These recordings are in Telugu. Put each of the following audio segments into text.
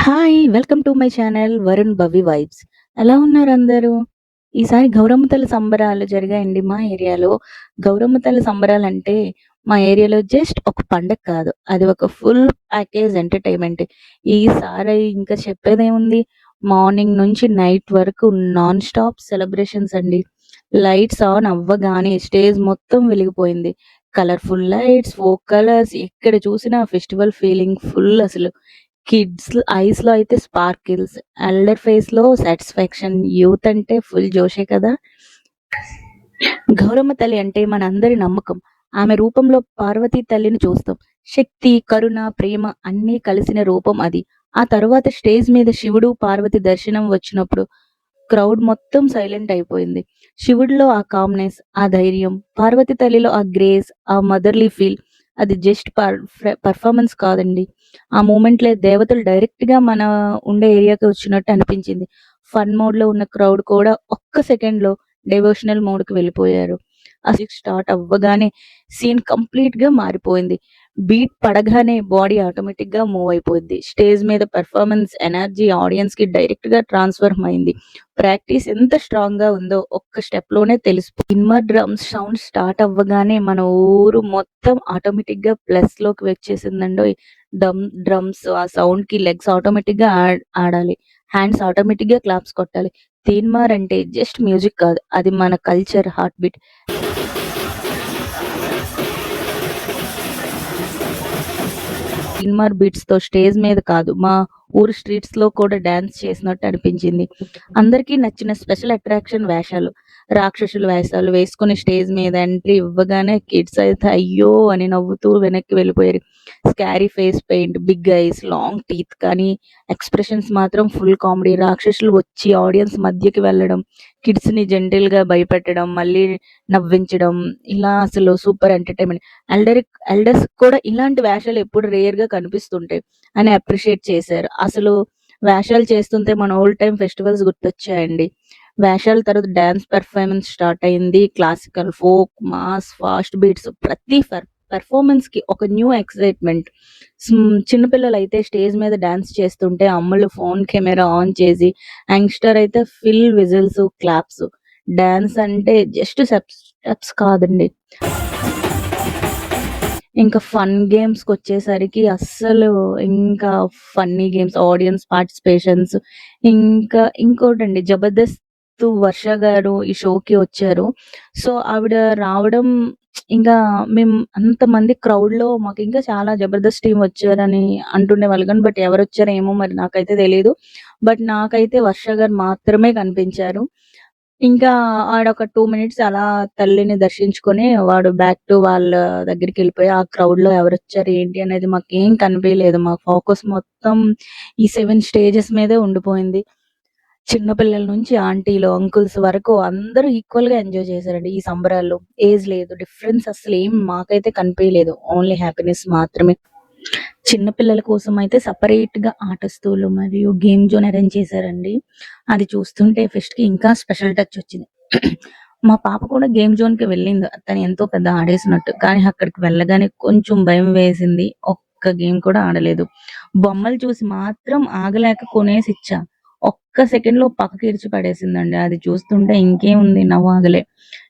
Hi! Welcome to my channel Varun Bhavi vibes. ఎలా ఉన్నారు అందరూ? ఈసారి గౌరమ్మ తల్లి సంబరాలు జరిగాయండి మా ఏరియాలో. గౌరమ్మ తల్లి సంబరాలంటే మా ఏరియాలో జస్ట్ ఒక పండగ కాదు. అది ఒక ఫుల్ ప్యాకేజ్ ఎంటర్‌టైన్‌మెంట్. ఈసారి ఇంకా చెప్పేదేముంది, మార్నింగ్ నుంచి నైట్ వరకు నాన్ స్టాప్ సెలబ్రేషన్స్ అండి. లైట్స్ ఆన్ అవ్వగానే స్టేజ్ మొత్తం వెలిగిపోయింది. కలర్‌ఫుల్ లైట్స్, ఫోక్ కలర్స్ ఎక్కడ చూసినా ఫెస్టివల్ ఫీలింగ్ ఫుల్ అసలు. కిడ్స్ ఐస్‌లో అయితే స్పార్కిల్స్, ఎల్డర్ ఫేస్‌లో సాటిస్ఫాక్షన్. యూత్ అంటే ఫుల్ జోషే కదా! గౌరమ్మ తల్లి అంటే మనందరి నమ్మకం. ఆమె రూపంలో పార్వతీ తల్లిని చూస్తాం. శక్తి, కరుణ, ప్రేమ అన్నీ కలిసిన రూపం అది. ఆ తరువాత స్టేజ్ మీద శివుడు, పార్వతి దర్శనం వచ్చినప్పుడు క్రౌడ్ మొత్తం సైలెంట్ అయిపోయింది. శివుడిలో ఆ కామ్‌నెస్, ఆ ధైర్యం, పార్వతి తల్లిలో ఆ గ్రేస్, ఆ మదర్‌లీ ఫీల్, అది జస్ట్ పెర్ఫార్మన్స్ కాదండి. ఆ మూమెంట్‌లో దేవతలు డైరెక్ట్‌గా మన ఉండే ఏరియాకి వచ్చినట్టు అనిపించింది. ఫన్ మోడ్‌లో ఉన్న క్రౌడ్ కూడా ఒక్క సెకండ్‌లో డివోషనల్ మోడ్‌కి వెళ్ళిపోయారు. ఆ మ్యూజిక్ స్టార్ట్ అవ్వగానే సీన్ కంప్లీట్‌గా మారిపోయింది. బీట్ పడగానే బాడీ ఆటోమేటిక్‌గా మూవ్ అయిపోద్ది. స్టేజ్ మీద పెర్ఫార్మన్స్ ఎనర్జీ ఆడియన్స్‌కి డైరెక్ట్‌గా ట్రాన్స్‌ఫర్మ్ అయింది. ప్రాక్టీస్ ఎంత స్ట్రాంగ్‌గా ఉందో ఒక్క స్టెప్‌లోనే ఇన్మర్ డ్రమ్స్ సౌండ్ స్టార్ట్ అవ్వగానే మన ఊరు మొత్తం ఆటోమేటిక్‌గా ప్లస్‌లోకి వచ్చేసిందండోయ్! డ్రమ్స్ ఆ సౌండ్‌కి లెగ్స్ ఆటోమేటిక్‌గా ఆడాలి. హ్యాండ్స్ ఆటోమేటిక్‌గా క్లాప్స్ కొట్టాలి. తీన్మార్ అంటే జస్ట్ మ్యూజిక్ కాదు. అది మన కల్చర్ హార్ట్ బీట్. తీన్మార్ బీట్స్‌తో స్టేజ్ మీద కాదు, మా ఊరు స్ట్రీట్స్‌లో కూడా డాన్స్ చేసినట్టు అనిపించింది. అందరికీ నచ్చిన స్పెషల్ అట్రాక్షన్ వేషాలు. రాక్షసుల వేషాలు వేసుకొని స్టేజ్ మీద ఎంట్రీ ఇవ్వగానే కిడ్స్ అయితే అయ్యో! అని నవ్వుతూ వెనక్కి వెళ్ళిపోయారు. Scary face paint, big eyes, long teeth కానీ ఎక్స్‌ప్రెషన్స్ మాత్రం ఫుల్ కామెడీ. రాక్షసులు వచ్చి ఆడియన్స్ మధ్యకి వెళ్ళడం, కిడ్స్‌ని జెంటిల్‌గా భయపెట్టడం, మళ్ళీ నవ్వించడం, ఇలా అసలు సూపర్ ఎంటర్‌టైన్‌మెంట్. ఎల్డర్స్ కూడా ఇలాంటి వేషాలు ఎప్పుడు రేర్‌గా కనిపిస్తుంటాయి అని అప్రిషియేట్ చేశారు. అసలు వేషాలు చేస్తుంటే మన ఓల్డ్ టైమ్ ఫెస్టివల్స్ గుర్తొచ్చాయండి. వేషాల తర్వాత డాన్స్ పెర్ఫార్మన్స్ స్టార్ట్ అయింది. Classical, folk, mass, fast beats ప్రతి పెర్ఫార్మన్స్‌కి ఒక న్యూ ఎక్సైట్‌మెంట్. చిన్న పిల్లలైతే స్టేజ్ మీద డాన్స్ చేస్తుంటే అమ్మలు ఫోన్ కెమెరా ఆన్ చేసి, యంగ్‌స్టర్ అయితే ఫిల్ విజిల్స్, క్లాప్స్. డాన్స్ అంటే జస్ట్ స్టెప్స్ కాదండి. ఇంకా ఫన్ గేమ్స్‌కొచ్చేసరికి అస్సలు ఇంకా ఫన్నీ గేమ్స్, ఆడియన్స్ పార్టిసిపేషన్స్, ఇంకా ఇంకోటండి 'జబర్దస్త్' వర్ష గారు ఈ షోకి వచ్చారు. సో, ఆవిడ రావడం ఇంకా మేము అంతమంది క్రౌడ్‌లో మాకింకా చాలా 'జబర్దస్త్' టీమ్ వచ్చారని అంటుండేవాళ్ళు గానీ, బట్ ఎవరొచ్చారో ఏమో మరి నాకైతే తెలీదు. బట్ నాకైతే వర్ష గారు మాత్రమే కనిపించారు. ఇంకా ఆడొక 2 మినిట్స్ అలా తల్లిని దర్శించుకొని వాడు బ్యాక్ టు వాళ్ళ దగ్గరికెళ్ళిపోయి, ఆ క్రౌడ్‌లో ఎవరొచ్చారు ఏంటి అనేది మాకేం కనిపియలేదు. మా ఫోకస్ మొత్తం ఈ 7 స్టేజెస్ మీదే ఉండిపోయింది. చిన్న పిల్లల నుంచి ఆంటీలు, అంకుల్స్ వరకు అందరూ ఈక్వల్‌గా ఎంజాయ్ చేశారండి ఈ సంబరాల్లో. ఏజ్ లేదు. డిఫరెన్స్ అస్సలేం మాకైతే కనిపియలేదు. ఓన్లీ హ్యాపీనెస్ మాత్రమే. చిన్న పిల్లల కోసమయితే సెపరేట్‌గా ఆట వస్తువులు మరియు గేమ్ జోన్ అరేంజ్ చేశారండి. అది చూస్తుంటే ఫెస్ట్‌కి ఇంకా స్పెషల్ టచ్ వచ్చింది. మా పాప కూడా గేమ్ జోన్‌కి వెళ్ళింది. తను ఎంతో పెద్ద ఆడేసినట్టు. కానీ అక్కడికి వెళ్ళగానే కొంచెం భయం వేసింది. ఒక్క గేమ్ కూడా ఆడలేదు. బొమ్మలు చూసి మాత్రం ఆగలేక కొనేసిచ్చా. ఒక్క సెకండ్‌లో పక్కకి ఇడిచి పడేసిందండి. అది చూస్తుంటే ఇంకేముంది నవ్వాగలే.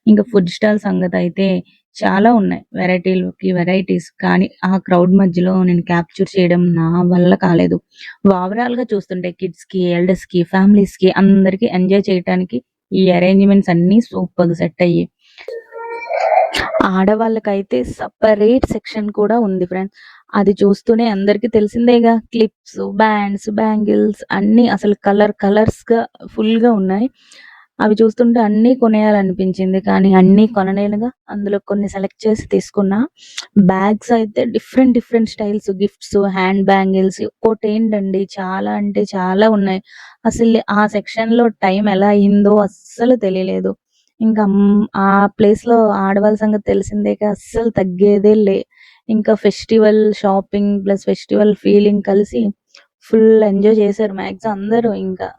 ఇంక ఫుడ్ స్టాల్ సంగతయితే చాలా ఉన్నాయి. వెరైటీలకి వెరైటీస్. కానీ ఆ క్రౌడ్ మధ్యలో నేను క్యాప్చర్ చేయడం నా వల్ల కాలేదు. ఓవరాల్‌గా చూస్తుంటే కిడ్స్‌కి, ఎల్డర్స్‌కి, ఫ్యామిలీస్‌కి అందరికి ఎంజాయ్ చేయటానికి ఈ అరేంజ్‌మెంట్స్ అన్నీ సూపర్‌గా సెట్ అయ్యాయి. ఆడవాళ్ళకైతే సెపరేట్ సెక్షన్ కూడా ఉంది ఫ్రెండ్స్. అది చూస్తూనే అందరికి తెలిసిందేగా క్లిప్స్, బ్యాండ్స్, బ్యాంగిల్స్ అన్నీ అసలు కలర్స్‌గా ఫుల్‌గా ఉన్నాయి. అవి చూస్తుంటే అన్నీ కొనేయాలనిపించింది. కానీ అన్నీ కొనలేనుగా. అందులో కొన్ని సెలెక్ట్ చేసి తీసుకున్నా. బ్యాగ్స్ అయితే different styles, gifts, hand bangles ఒక్కోటేంటండి చాలా అంటే చాలా ఉన్నాయి. అసలు ఆ సెక్షన్‌లో టైం ఎలా అయిందో అస్సలు తెలియలేదు. ఇంకా ఆ ప్లేస్‌లో ఆడవాళ్ళ సంగతి తెలిసిందేగా అస్సలు తగ్గేదే లే. ఇంకా festival shopping plus festival feeling కలిసి ఫుల్ ఎంజాయ్ చేశారు మాక్సిమం అందరూ ఇంకా.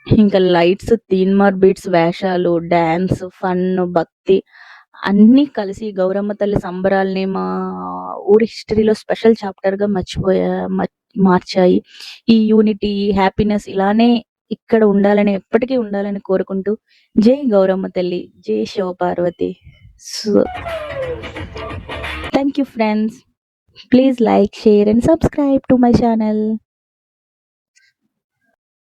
ఇంకా లైట్స్, తీన్మార్ బీట్స్, వేషాలు, డాన్స్, ఫన్, భక్తి అన్నీ కలిసి గౌరమ్మ తల్లి సంబరాల్ని మా ఊరి హిస్టరీలో స్పెషల్ చాప్టర్‌గా మార్చాయి. ఈ యూనిటీ, హ్యాపీనెస్ ఇలానే ఇక్కడ ఉండాలని, ఎప్పటికీ ఉండాలని కోరుకుంటూ, జై గౌరమ్మ తల్లి, జై Shivaparvati. So thank you friends. Please like, share and subscribe to my channel.